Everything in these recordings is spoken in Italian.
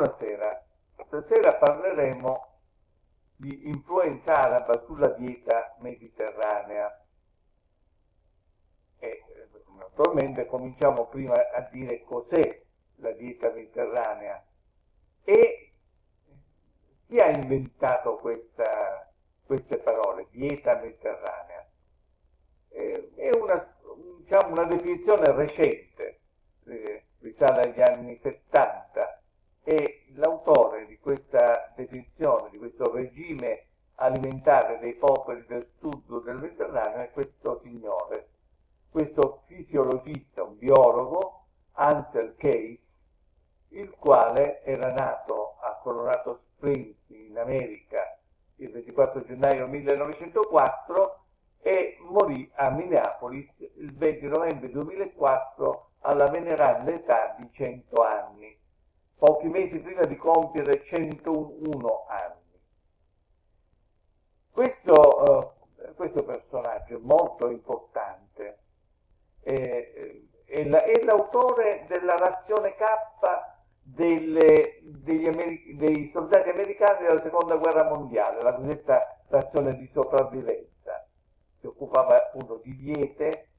Buonasera, stasera parleremo di influenza araba sulla dieta mediterranea e naturalmente cominciamo prima a dire cos'è la dieta mediterranea e chi ha inventato queste parole, dieta mediterranea. È una definizione recente, risale agli anni 70, e l'autore di questa definizione, di questo regime alimentare dei popoli del sud del Mediterraneo è questo signore, questo fisiologista, un biologo, Ansel Keys, il quale era nato a Colorado Springs in America il 24 gennaio 1904 e morì a Minneapolis il 20 novembre 2004 alla veneranda età di 100 anni, pochi mesi prima di compiere 101 anni. Questo personaggio è molto importante, è l'autore della razione K dei soldati americani della seconda guerra mondiale, la cosiddetta razione di sopravvivenza. Si occupava appunto di diete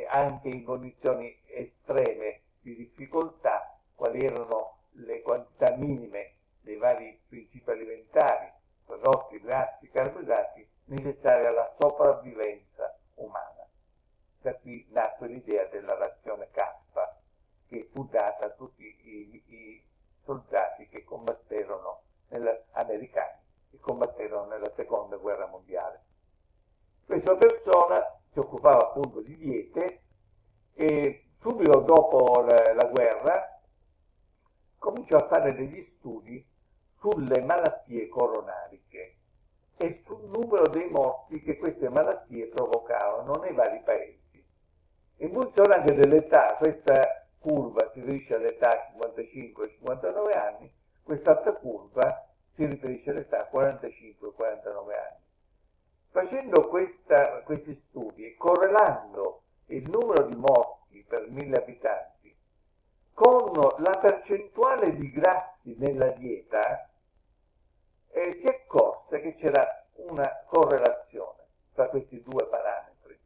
anche in condizioni estreme di difficoltà, quali erano le quantità minime dei vari principi alimentari, prodotti, grassi, carboidrati, necessari alla sopravvivenza umana. Da qui nacque l'idea della razione K, che fu data a tutti i soldati che combatterono, americani, che combatterono nella seconda guerra mondiale. Questa persona si occupava appunto di diete e subito dopo la guerra cominciò a fare degli studi sulle malattie coronariche e sul numero dei morti che queste malattie provocavano nei vari paesi. In funzione anche dell'età, questa curva si riferisce all'età 55-59 anni, quest'altra curva si riferisce all'età 45-49 anni. Facendo questi studi e correlando il numero di morti per 1000 abitanti con la percentuale di grassi nella dieta, si accorse che c'era una correlazione tra questi due parametri.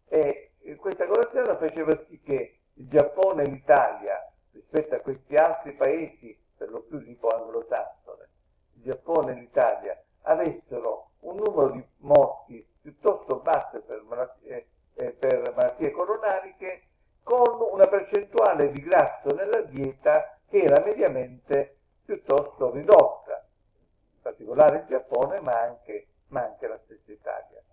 E questa correlazione faceva sì che il Giappone e l'Italia, rispetto a questi altri paesi, per lo più tipo anglosassone, il Giappone e l'Italia avessero un numero di morti piuttosto basse per malattie coronariche, con una percentuale di grasso nella dieta che era mediamente piuttosto ridotta, in particolare il Giappone, ma anche la stessa Italia.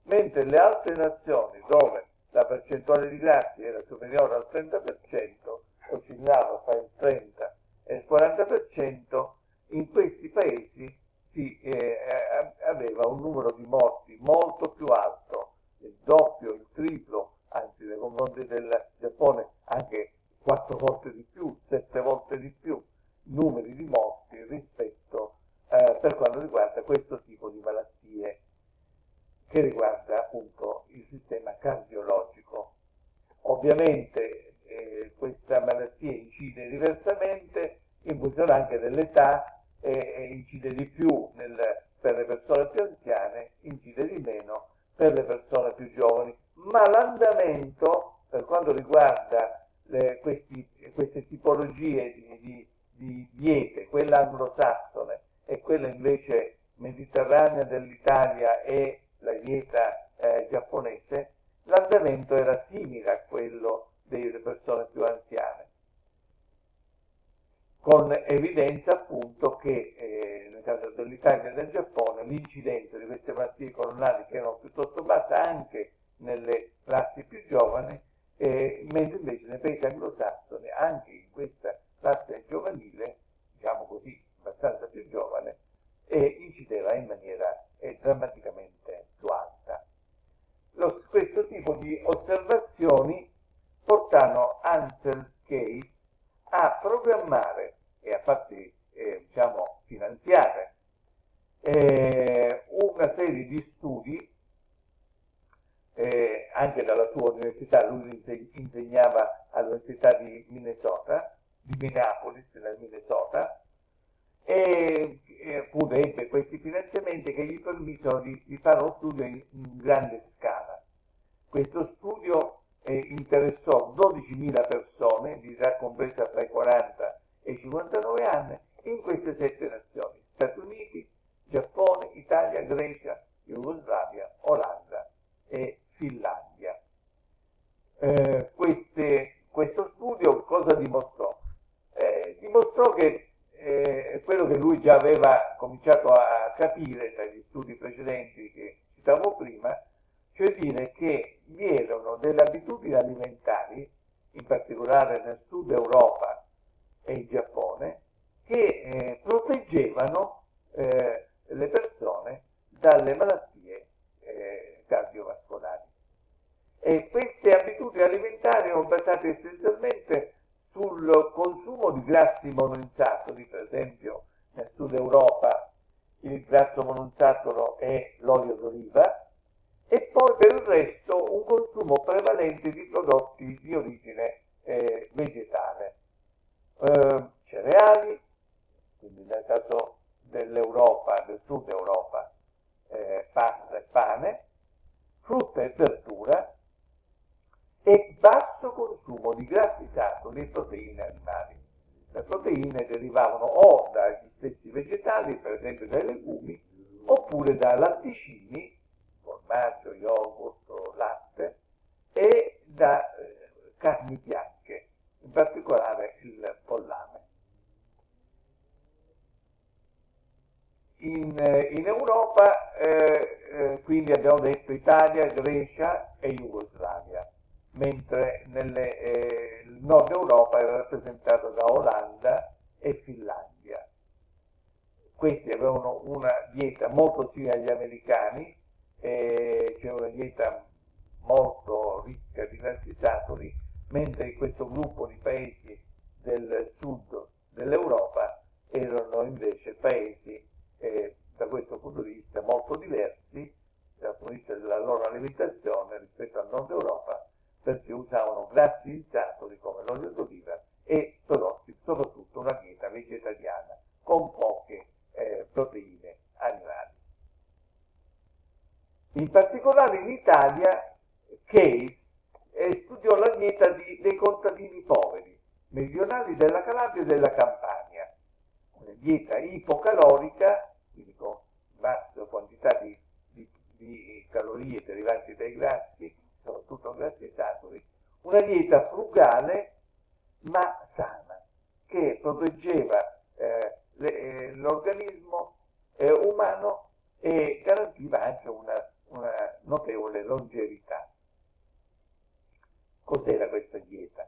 Mentre le altre nazioni dove la percentuale di grassi era superiore al 30%, oscillava tra il 30 e il 40%, in questi paesi si aveva un numero di morti molto più alto, il doppio, il triplo, anzi nei confronti del Giappone anche 4 volte di più, 7 volte di più, numeri di morti rispetto per quanto riguarda questo tipo di malattie che riguarda appunto il sistema cardiologico. Ovviamente questa malattia incide diversamente in funzione anche dell'età, incide di più per le persone più anziane, incide di meno per le persone più giovani, ma l'andamento per quanto riguarda queste tipologie di diete, quella anglosassone e quella invece mediterranea dell'Italia e la dieta giapponese, l'andamento era simile a quello delle persone più anziane, con evidenza appunto che nel caso dell'Italia e del Giappone l'incidenza di queste malattie coronariche erano piuttosto basse anche nelle classi più giovani, mentre invece nei paesi anglosassoni, anche in questa classe giovanile, diciamo così, abbastanza più giovane, incideva in maniera drammaticamente più alta. Questo tipo di osservazioni portano Ansel Keys a programmare e a farsi finanziare una serie di studi anche dalla sua università. Lui insegnava all'università di Minnesota, di Minneapolis, nel Minnesota, e appunto ebbe questi finanziamenti che gli permisero di fare uno studio in grande scala. Questo studio interessò 12.000 persone di età compresa tra i 40 e i 59 anni in queste 7 nazioni: Stati Uniti, Giappone, Italia, Grecia, Jugoslavia, Olanda e Finlandia. Questo studio cosa dimostrò? Dimostrò che quello che lui già aveva cominciato a capire dagli studi precedenti che citavo prima, cioè dire che vi erano delle abitudini alimentari, in particolare nel sud Europa e in Giappone, che proteggevano le persone dalle malattie cardiovascolari. E queste abitudini alimentari erano basate essenzialmente sul consumo di grassi monoinsaturi. Per esempio nel sud Europa il grasso monoinsaturo è l'olio d'oliva, e poi per il resto un consumo prevalente di prodotti di origine vegetale, cereali, quindi nel caso dell'Europa, del sud Europa, pasta e pane, frutta e verdura, e basso consumo di grassi saturi e proteine animali. Le proteine derivavano o dagli stessi vegetali, per esempio dai legumi, oppure da latticini, formaggio, yogurt, latte, e da carni bianche, in particolare il pollame. In Europa, quindi abbiamo detto Italia, Grecia e Jugoslavia, mentre il nord Europa era rappresentato da Olanda e Finlandia. Questi avevano una dieta molto simile agli americani, cioè una dieta molto ricca di grassi saturi, mentre questo gruppo di paesi del sud dell'Europa erano invece paesi da questo punto di vista molto diversi dal punto di vista della loro alimentazione rispetto al nord Europa, perché usavano grassi insaturi come l'olio d'oliva e prodotti, soprattutto una dieta vegetariana con poche proteine animali. In particolare in Italia Case studiò la dieta dei contadini poveri, meridionali della Calabria e della Campania, una dieta ipocalorica, quindi con bassa quantità di calorie derivanti dai grassi, soprattutto grassi saturi, una dieta frugale ma sana, che proteggeva l'organismo umano e garantiva anche una notevole longevità. Cos'era questa dieta?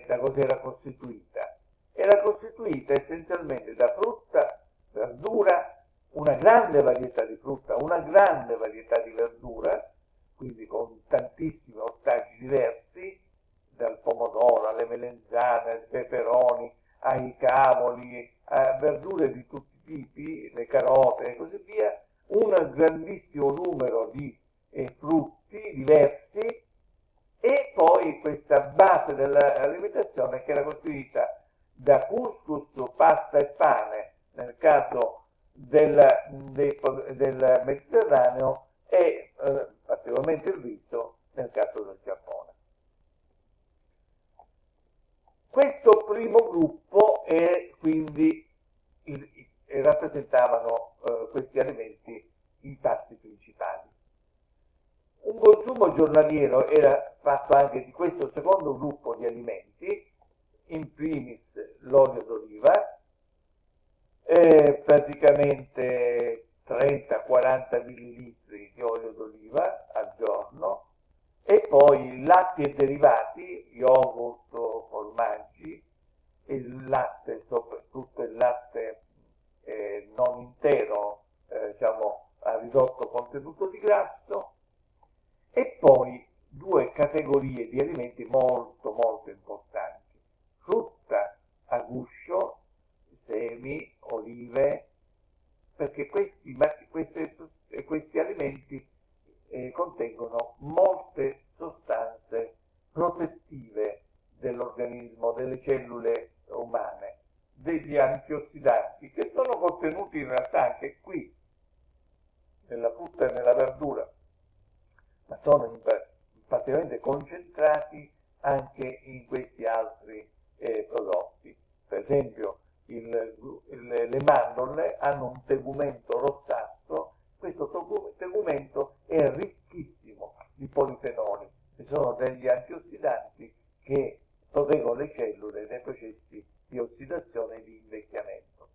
Da cos'era costituita? Era costituita essenzialmente da frutta, verdura, una grande varietà di frutta, una grande varietà di verdura, quindi con tantissimi ortaggi diversi, dal pomodoro alle melenzane, ai peperoni, ai cavoli, a verdure di tutti i tipi, le carote e così via, un grandissimo numero di frutti diversi, e poi questa base dell'alimentazione che era costituita da couscous, pasta e pane nel caso del Mediterraneo e particolarmente il riso nel caso del Giappone. Questo primo gruppo quindi rappresentavano questi alimenti i pasti principali. Un consumo giornaliero era fatto anche di questo secondo gruppo di alimenti, in primis l'olio d'oliva, praticamente 30-40 millilitri di olio d'oliva al giorno, e poi latti e derivati, yogurt, formaggi, il latte, soprattutto il latte non intero, diciamo a ridotto contenuto di grasso, e poi due categorie di alimenti molto molto importanti: frutta a guscio, semi, olive, perché questi alimenti contengono molte sostanze protettive dell'organismo, delle cellule umane, degli antiossidanti che sono contenuti in realtà anche qui, nella frutta e nella verdura, ma sono praticamente concentrati anche in questi altri prodotti. Per esempio le mandorle hanno un tegumento rossastro. Questo tegumento è ricchissimo di polifenoli, che sono degli antiossidanti che proteggono le cellule nei processi di ossidazione e di invecchiamento.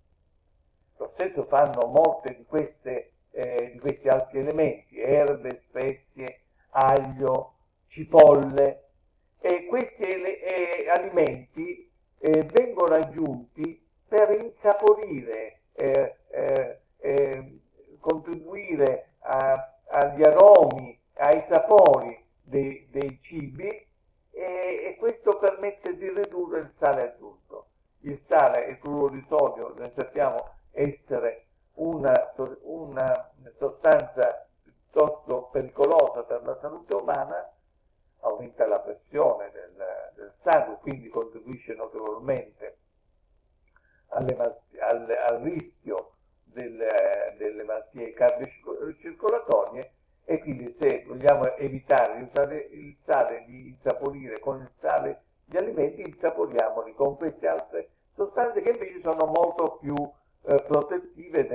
Lo stesso fanno molte di questi altri elementi, erbe, spezie, aglio, cipolle, e questi alimenti vengono aggiunti per insaporire, contribuire agli aromi, ai sapori dei cibi, e questo permette di ridurre il sale aggiunto. Il sale e il cloruro di sodio ne sappiamo essere una sostanza piuttosto pericolosa per la salute umana, aumenta la pressione del sangue, quindi contribuisce notevolmente al rischio delle malattie cardiocircolatorie, e quindi se vogliamo evitare di usare il sale, di insaporire con il sale gli alimenti, insaporiamoli con queste altre sostanze che invece sono molto più protettive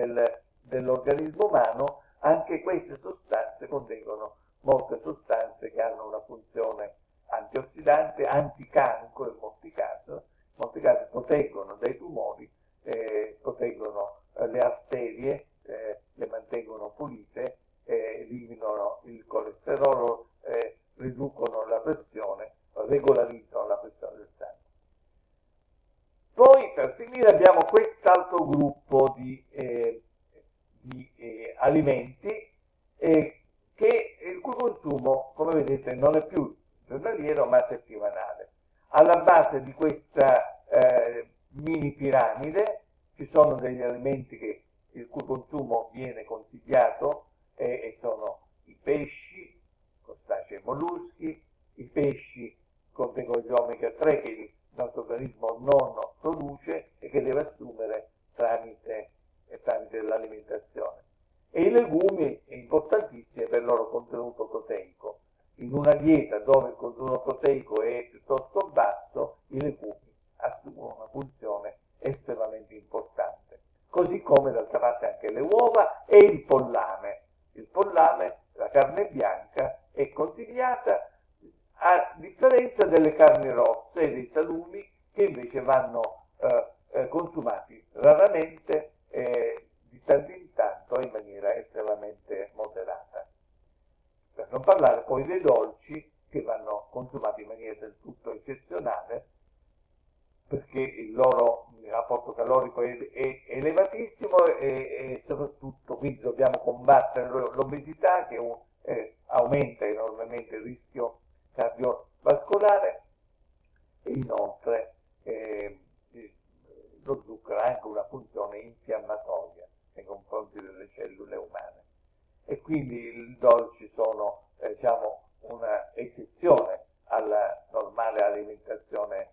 dell'organismo umano. Anche queste sostanze contengono molte sostanze che hanno una funzione antiossidante, anticancro in molti casi proteggono dai tumori, proteggono le arterie, le mantengono pulite, eliminano il colesterolo, riducono la pressione, regolarizzano la pressione del sangue. Poi per finire abbiamo quest'altro gruppo di alimenti che il cui consumo, come vedete, non è più giornaliero ma settimanale. Alla base di questa mini piramide ci sono degli alimenti il cui consumo viene consigliato, e sono i pesci, crostacei e molluschi. I pesci contengono gli omega 3 che il nostro organismo non produce e che deve assumere tramite l'alimentazione. E i legumi è importantissimo per il loro contenuto proteico. In una dieta dove il contenuto proteico è piuttosto basso, i legumi assumono una funzione estremamente importante. Così come d'altra parte anche le uova e il pollame. Il pollame, la carne bianca, è consigliata a differenza delle carni rosse e dei salumi, che invece vanno consumati raramente, di tanto in tanto in maniera estremamente moderata. Per non parlare poi dei dolci, che vanno consumati in maniera del tutto eccezionale, perché il loro rapporto calorico è elevatissimo, e soprattutto quindi dobbiamo combattere l'obesità, che aumenta enormemente il rischio cardiovascolare, e inoltre lo zucchero ha anche una funzione infiammatoria nei confronti delle cellule umane, e quindi i dolci sono una eccezione alla normale alimentazione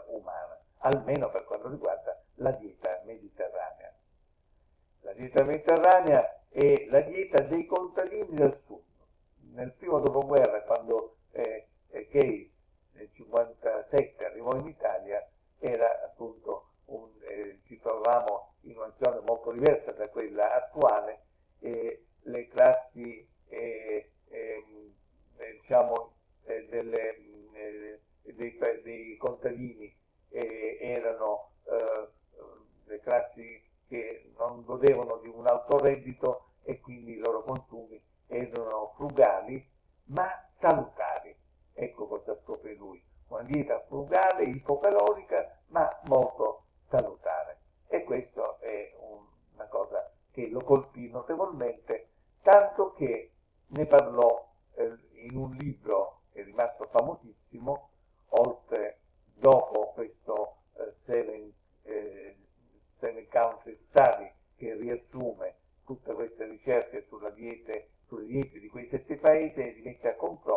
umana, almeno per quanto riguarda la dieta mediterranea. La dieta mediterranea è la dieta dei contadini del sud. Nel primo dopoguerra, quando Case nel 1957 arrivò in Italia, era appunto ci trovavamo in una situazione molto diversa da quella attuale, e le classi dei contadini erano le classi che non godevano di un alto reddito, e quindi i loro consumi erano frugali ma salutari. Ecco cosa scoprì lui: una dieta frugale, ipocalorica, ma molto salutare. E questo è una cosa che lo colpì notevolmente, tanto che ne parlò in un libro che è rimasto famosissimo, dopo questo Seven Country Study, che riassume tutte queste ricerche sulle diete di quei 7 paesi, e li mette a confronto